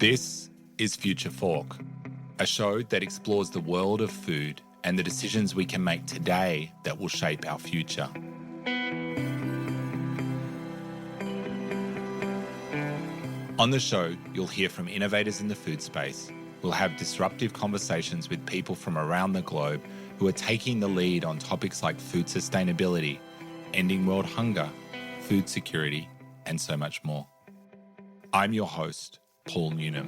This is Future Fork, a show that explores the world of food and the decisions we can make today that will shape our future. On the show, you'll hear from innovators in the food space. We'll have disruptive conversations with people from around the globe who are taking the lead on topics like food sustainability, ending world hunger, food security, and so much more. I'm your host, Paul Newnham.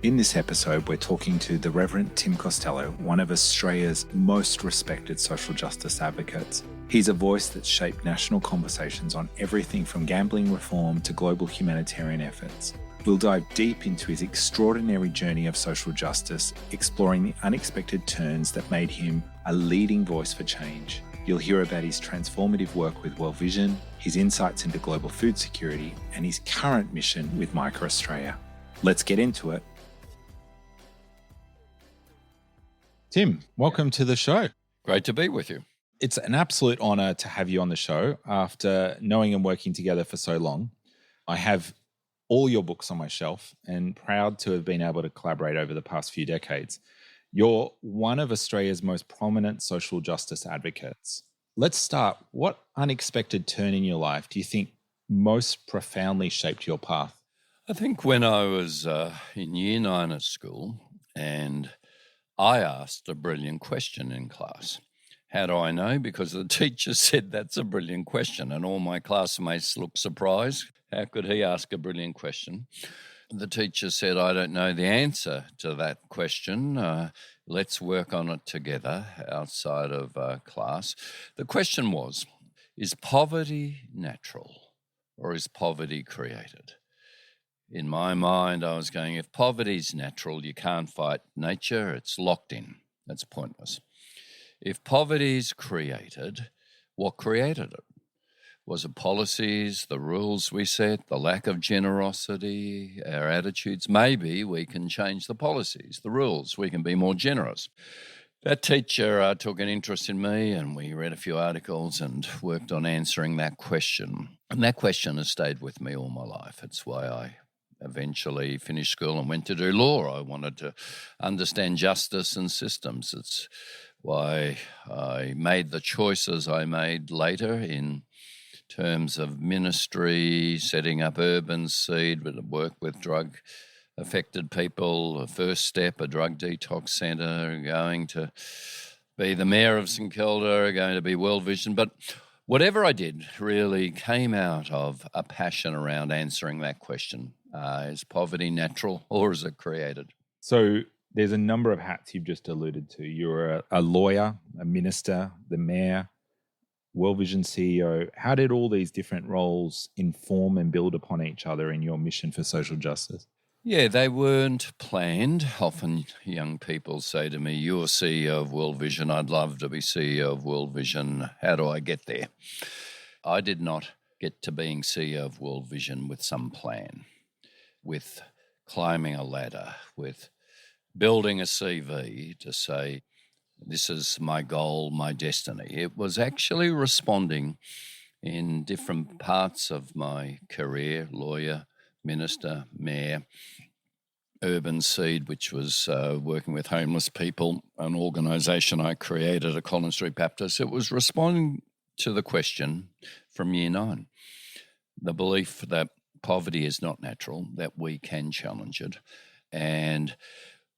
In this episode, we're talking to the Reverend Tim Costello, one of Australia's most respected social justice advocates. He's a voice that's shaped national conversations on everything from gambling reform to global humanitarian efforts. We'll dive deep into his extraordinary journey of social justice, exploring the unexpected turns that made him a leading voice for change. You'll hear about his transformative work with World Vision, his insights into global food security, and his current mission with Micah Australia. Let's get into it. Tim, welcome to the show. Great to be with you. It's an absolute honour to have you on the show. After knowing and working together for so long, I have all your books on my shelf and proud to have been able to collaborate over the past few decades. You're one of Australia's most prominent social justice advocates. Let's start. What unexpected turn in your life do you think most profoundly shaped your path? I think when I was in year 9 at school and I asked a brilliant question in class. How do I know? Because the teacher said that's a brilliant question, and all my classmates looked surprised. How could he ask a brilliant question? The teacher said, I don't know the answer to that question. Let's work on it together outside of class. The question was, is poverty natural or is poverty created? In my mind, I was going, if poverty's natural, you can't fight nature, it's locked in. That's pointless. If poverty's created, what created it? Was it policies, the rules we set, the lack of generosity, our attitudes? Maybe we can change the policies, the rules, we can be more generous. That teacher took an interest in me and we read a few articles and worked on answering that question. And that question has stayed with me all my life. It's why I eventually finished school and went to do law. I wanted to understand justice and systems. It's why I made the choices I made later in terms of ministry, setting up Urban Seed, with work with drug-affected people, a first step, a drug detox centre, going to be the mayor of St Kilda, going to be World Vision. But whatever I did really came out of a passion around answering that question. Is poverty natural or is it created? So there's a number of hats you've just alluded to. You're a lawyer, a minister, the mayor, World Vision CEO. How did all these different roles inform and build upon each other in your mission for social justice? Yeah, they weren't planned. Often young people say to me, you're CEO of World Vision. I'd love to be CEO of World Vision. How do I get there? I did not get to being CEO of World Vision with some plan, with climbing a ladder, with building a CV to say, this is my goal, my destiny. It was actually responding in different parts of my career, lawyer, minister, mayor, Urban Seed, which was working with homeless people, an organisation I created at Collins Street Baptist. It was responding to the question from year 9, the belief that poverty is not natural, that we can challenge it. And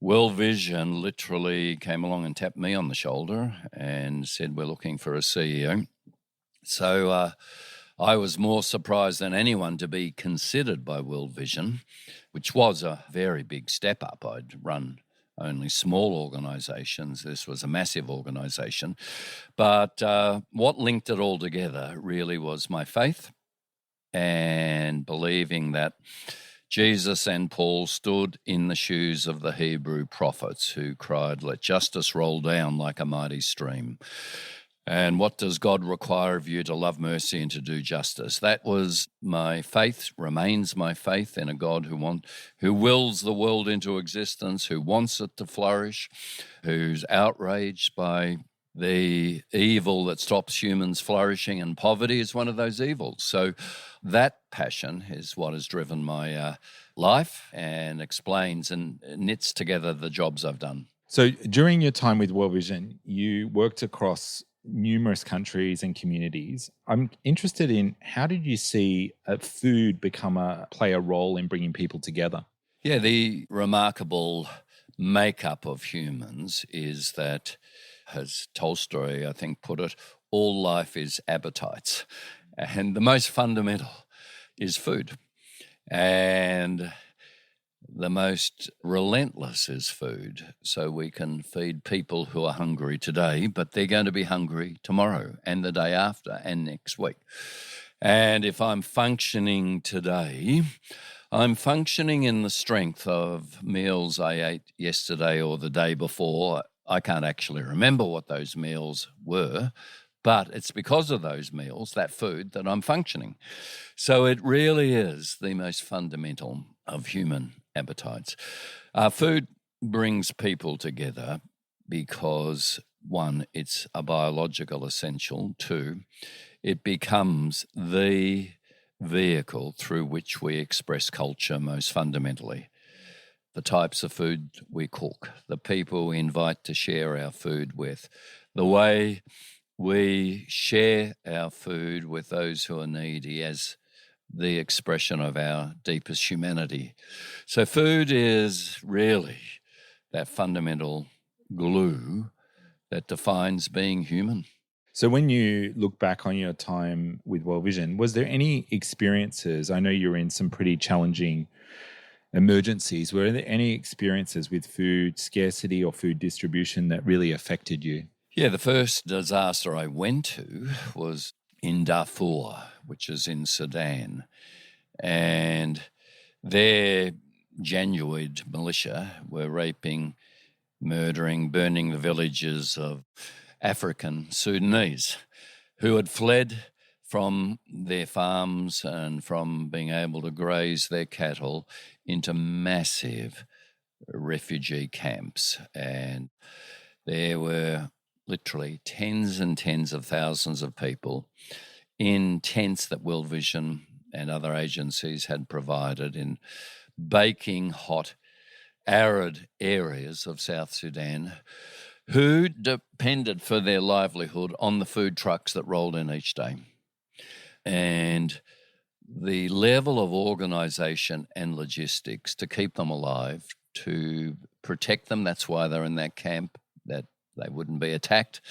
World Vision literally came along and tapped me on the shoulder and said, we're looking for a CEO. So I was more surprised than anyone to be considered by World Vision, which was a very big step up. I'd run only small organisations. This was a massive organisation. But what linked it all together really was my faith and believing that Jesus and Paul stood in the shoes of the Hebrew prophets who cried, let justice roll down like a mighty stream. And what does God require of you? To love mercy and to do justice. That was my faith, remains my faith in a God who wills the world into existence, who wants it to flourish, who's outraged by the evil that stops humans flourishing, and poverty is one of those evils. So that passion is what has driven my life and explains and knits together the jobs I've done. So during your time with World Vision, you worked across numerous countries and communities. I'm interested in, how did you see food play a role in bringing people together? Yeah, the remarkable makeup of humans is that, as Tolstoy, I think, put it, all life is appetites. And the most fundamental is food. And the most relentless is food. So we can feed people who are hungry today, but they're going to be hungry tomorrow and the day after and next week. And if I'm functioning today, I'm functioning in the strength of meals I ate yesterday or the day before. I can't actually remember what those meals were, but it's because of those meals, that food, that I'm functioning. So it really is the most fundamental of human appetites. Food brings people together because, one, it's a biological essential. Two, it becomes the vehicle through which we express culture most fundamentally. The types of food we cook, the people we invite to share our food with, the way we share our food with those who are needy as the expression of our deepest humanity. So food is really that fundamental glue that defines being human. So when you look back on your time with World Vision, was there any experiences? I know you're in some pretty challenging emergencies. Were there any experiences with food scarcity or food distribution that really affected you? Yeah, the first disaster I went to was in Darfur, which is in Sudan. And their Janjaweed militia were raping, murdering, burning the villages of African Sudanese who had fled from their farms and from being able to graze their cattle into massive refugee camps. And there were literally tens and tens of thousands of people in tents that World Vision and other agencies had provided in baking hot, arid areas of South Sudan, who depended for their livelihood on the food trucks that rolled in each day. And the level of organisation and logistics to keep them alive, to protect them, that's why they're in that camp, that they wouldn't be attacked.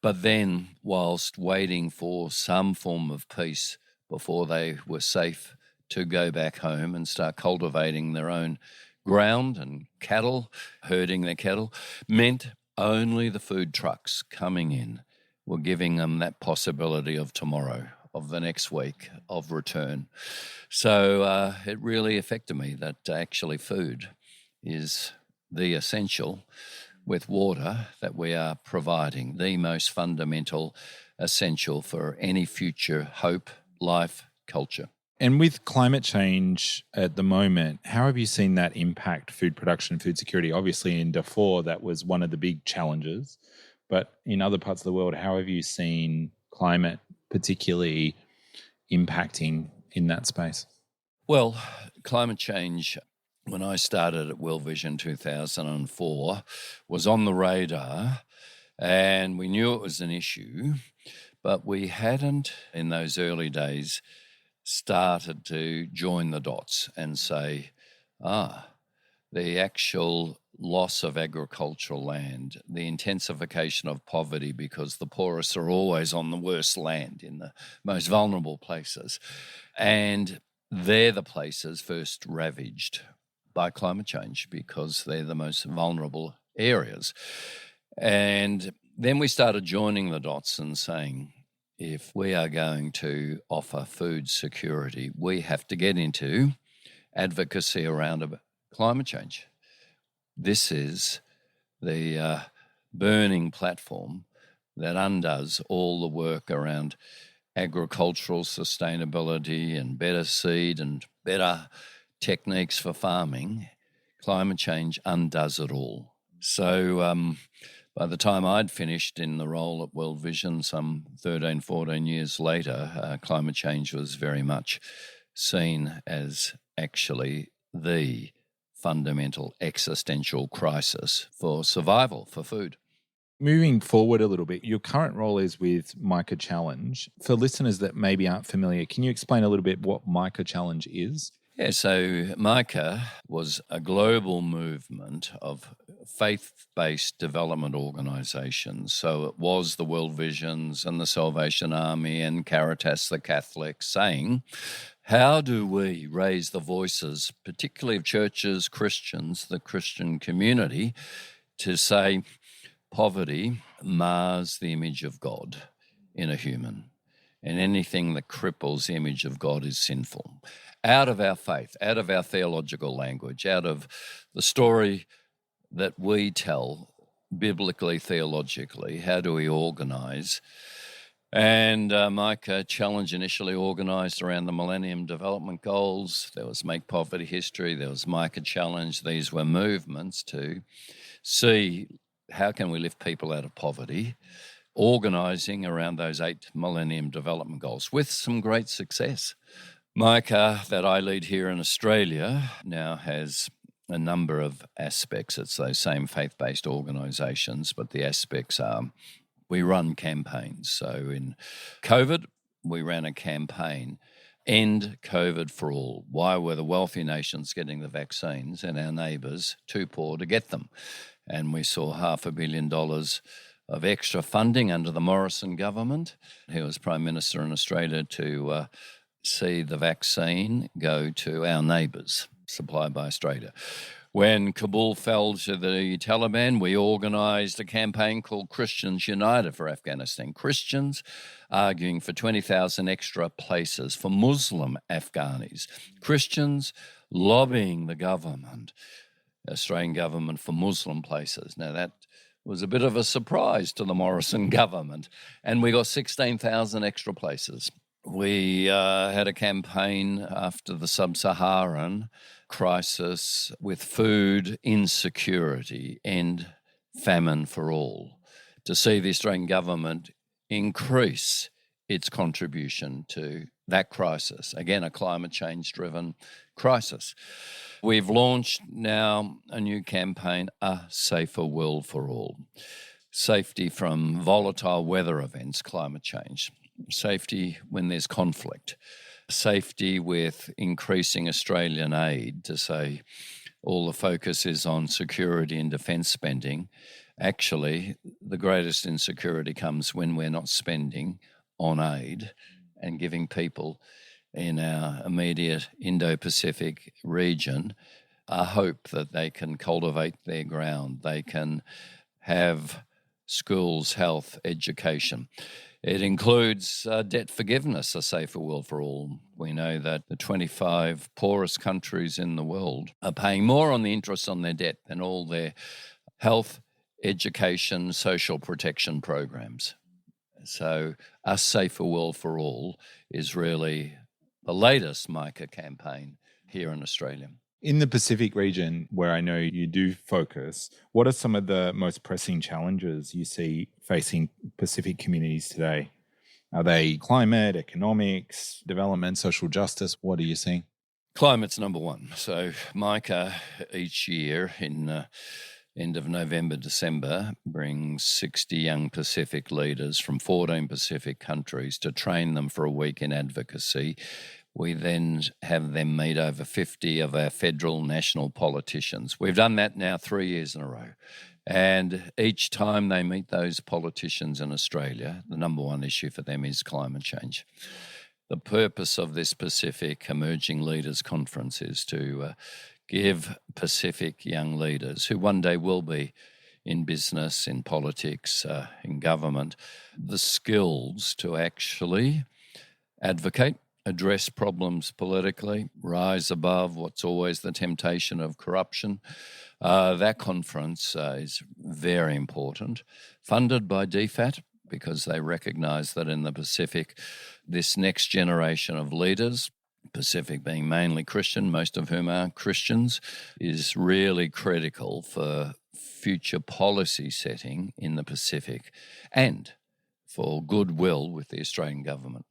But then, whilst waiting for some form of peace before they were safe to go back home and start cultivating their own ground and cattle, herding their cattle, meant only the food trucks coming in were giving them that possibility of tomorrow, of the next week, of return. So it really affected me that actually food is the essential, with water, that we are providing, the most fundamental essential for any future hope, life, culture. And with climate change at the moment, how have you seen that impact food production, food security? Obviously in Darfur, that was one of the big challenges. But in other parts of the world, how have you seen climate particularly impacting in that space? Well, climate change, when I started at World Vision 2004, was on the radar, and we knew it was an issue, but we hadn't, in those early days, started to join the dots and say, the actual loss of agricultural land, the intensification of poverty, because the poorest are always on the worst land in the most vulnerable places. And they're the places first ravaged by climate change because they're the most vulnerable areas. And then we started joining the dots and saying, if we are going to offer food security, we have to get into advocacy around climate change. This is the burning platform that undoes all the work around agricultural sustainability and better seed and better techniques for farming. Climate change undoes it all. So By the time I'd finished in the role at World Vision some 13, 14 years later, climate change was very much seen as actually the fundamental existential crisis for survival, for food. Moving forward a little bit, your current role is with Micah Challenge. For listeners that maybe aren't familiar, can you explain a little bit what Micah Challenge is? Yeah, so Micah was a global movement of faith-based development organisations. So it was the World Visions and the Salvation Army and Caritas the Catholic saying, how do we raise the voices, particularly of churches, Christians, the Christian community, to say poverty mars the image of God in a human, and anything that cripples the image of God is sinful. Out of our faith, out of our theological language, out of the story that we tell biblically, theologically, how do we organise? And Micah Challenge initially organised around the Millennium Development Goals. There was Make Poverty History, there was Micah Challenge. These were movements to see how can we lift people out of poverty, organising around those 8 Millennium Development Goals with some great success. Micah, that I lead here in Australia, now has a number of aspects. It's those same faith-based organisations, but the aspects are we run campaigns. So in COVID, we ran a campaign, End COVID for All. Why were the wealthy nations getting the vaccines and our neighbours too poor to get them? And we saw $500 million of extra funding under the Morrison government. He was Prime Minister in Australia to see the vaccine go to our neighbours, supplied by Australia. When Kabul fell to the Taliban, we organised a campaign called Christians United for Afghanistan. Christians arguing for 20,000 extra places for Muslim Afghanis. Christians lobbying the government, Australian government, for Muslim places. Now that was a bit of a surprise to the Morrison government. And we got 16,000 extra places. We had a campaign after the sub-Saharan crisis with food insecurity and famine for all, to see the Australian government increase its contribution to that crisis. Again, a climate change-driven crisis. We've launched now a new campaign, A Safer World for All. Safety from volatile weather events, climate change. Safety when there's conflict. Safety with increasing Australian aid, to say all the focus is on security and defence spending. Actually, the greatest insecurity comes when we're not spending on aid and giving people in our immediate Indo-Pacific region a hope that they can cultivate their ground, they can have schools, health, education. It includes debt forgiveness, A Safer World for All. We know that the 25 poorest countries in the world are paying more on the interest on their debt than all their health, education, social protection programs. So A Safer World for All is really the latest Micah campaign here in Australia. In the Pacific region, where I know you do focus, what are some of the most pressing challenges you see facing Pacific communities today? Are they climate, economics, development, social justice? What are you seeing? Climate's number one. So Micah each year in end of November, December, brings 60 young Pacific leaders from 14 Pacific countries to train them for a week in advocacy. We then have them meet over 50 of our federal national politicians. We've done that now 3 years in a row. And each time they meet those politicians in Australia, the number one issue for them is climate change. The purpose of this Pacific Emerging Leaders Conference is to give Pacific young leaders, who one day will be in business, in politics, in government, the skills to actually advocate, address problems politically, rise above what's always the temptation of corruption. That conference is very important, funded by DFAT, because they recognise that in the Pacific, this next generation of leaders Pacific being mainly Christian, most of whom are Christians, is really critical for future policy setting in the Pacific and for goodwill with the Australian government.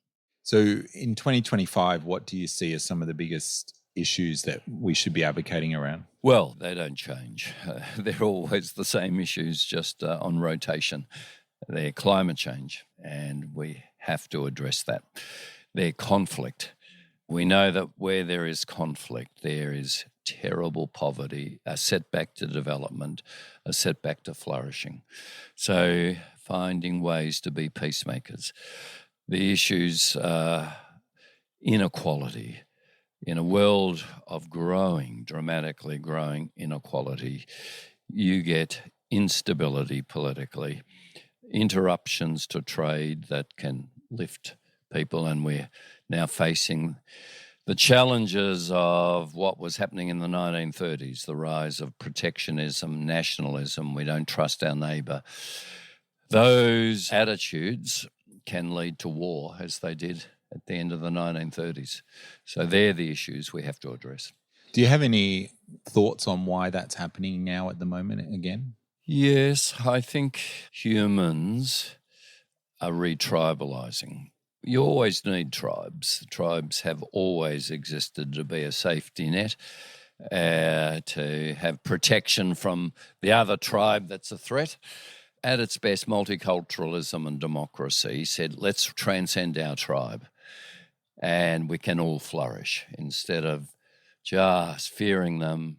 So in 2025, what do you see as some of the biggest issues that we should be advocating around? Well, they don't change. They're always the same issues, just on rotation. They're climate change, and we have to address that. They're conflict. We know that where there is conflict, there is terrible poverty, a setback to development, a setback to flourishing. So finding ways to be peacemakers. The issues are inequality. In a world of dramatically growing inequality, you get instability politically, interruptions to trade that can lift people, and we're now facing the challenges of what was happening in the 1930s, the rise of protectionism, nationalism, we don't trust our neighbour. Those attitudes can lead to war, as they did at the end of the 1930s. So they're the issues we have to address. Do you have any thoughts on why that's happening now at the moment again? Yes, I think humans are retribalising. You always need tribes. Tribes have always existed to be a safety net, to have protection from the other tribe that's a threat. At its best, multiculturalism and democracy said, let's transcend our tribe and we can all flourish instead of just fearing them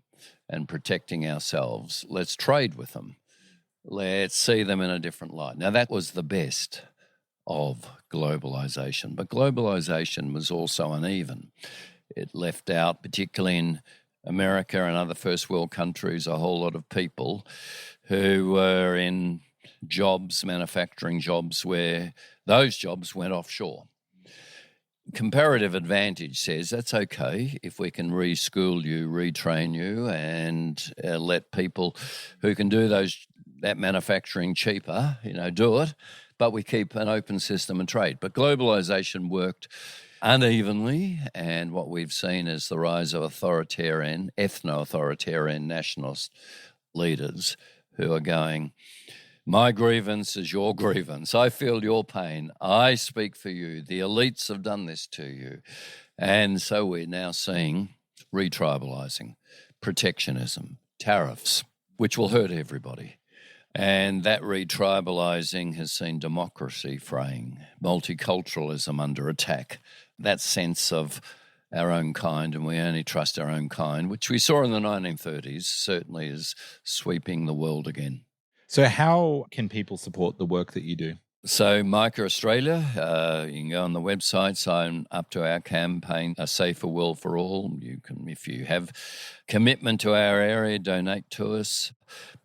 and protecting ourselves. Let's trade with them. Let's see them in a different light. Now, that was the best of globalisation, but globalisation was also uneven. It left out, particularly in America and other first world countries, a whole lot of people who were in jobs, manufacturing jobs, where those jobs went offshore. Comparative advantage says that's okay if we can reschool you, retrain you, and let people who can do that manufacturing cheaper, do it, but we keep an open system and trade. But globalisation worked unevenly, and what we've seen is the rise of authoritarian, ethno-authoritarian nationalist leaders who are going, my grievance is your grievance. I feel your pain. I speak for you. The elites have done this to you. And so we're now seeing retribalising, protectionism, tariffs, which will hurt everybody. And that retribalising has seen democracy fraying, multiculturalism under attack, that sense of our own kind, and we only trust our own kind, which we saw in the 1930s, certainly is sweeping the world again. So how can people support the work that you do? So Micah Australia, you can go on the website, sign up to our campaign, A Safer World for All. You can, if you have commitment to our area, donate to us.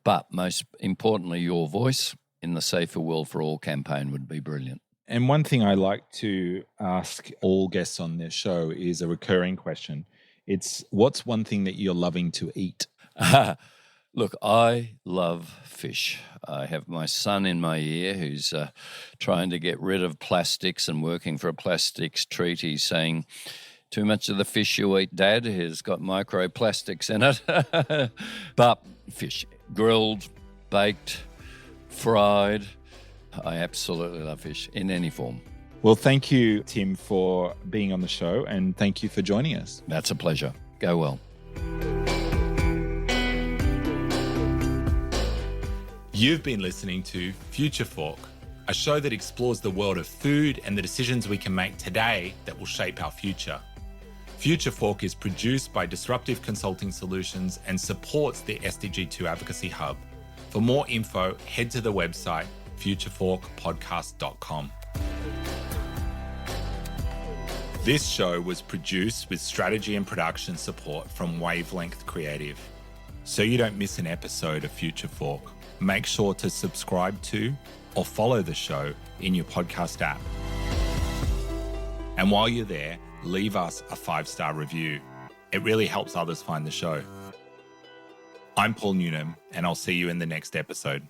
But most importantly, your voice in the Safer World for All campaign would be brilliant. And one thing I like to ask all guests on this show is a recurring question. It's, what's one thing that you're loving to eat? Look, I love fish. I have my son in my ear who's trying to get rid of plastics and working for a plastics treaty. He's saying, too much of the fish you eat, Dad, has got microplastics in it. But fish, grilled, baked, fried. I absolutely love fish in any form. Well, thank you, Tim, for being on the show, and thank you for joining us. That's a pleasure. Go well. You've been listening to Future Fork, a show that explores the world of food and the decisions we can make today that will shape our future. Future Fork is produced by Disruptive Consulting Solutions and supports the SDG2 Advocacy Hub. For more info, head to the website futureforkpodcast.com. This show was produced with strategy and production support from Wavelength Creative. So you don't miss an episode of Future Fork, make sure to subscribe to or follow the show in your podcast app. And while you're there, leave us a 5-star review. It really helps others find the show. I'm Paul Newnham, and I'll see you in the next episode.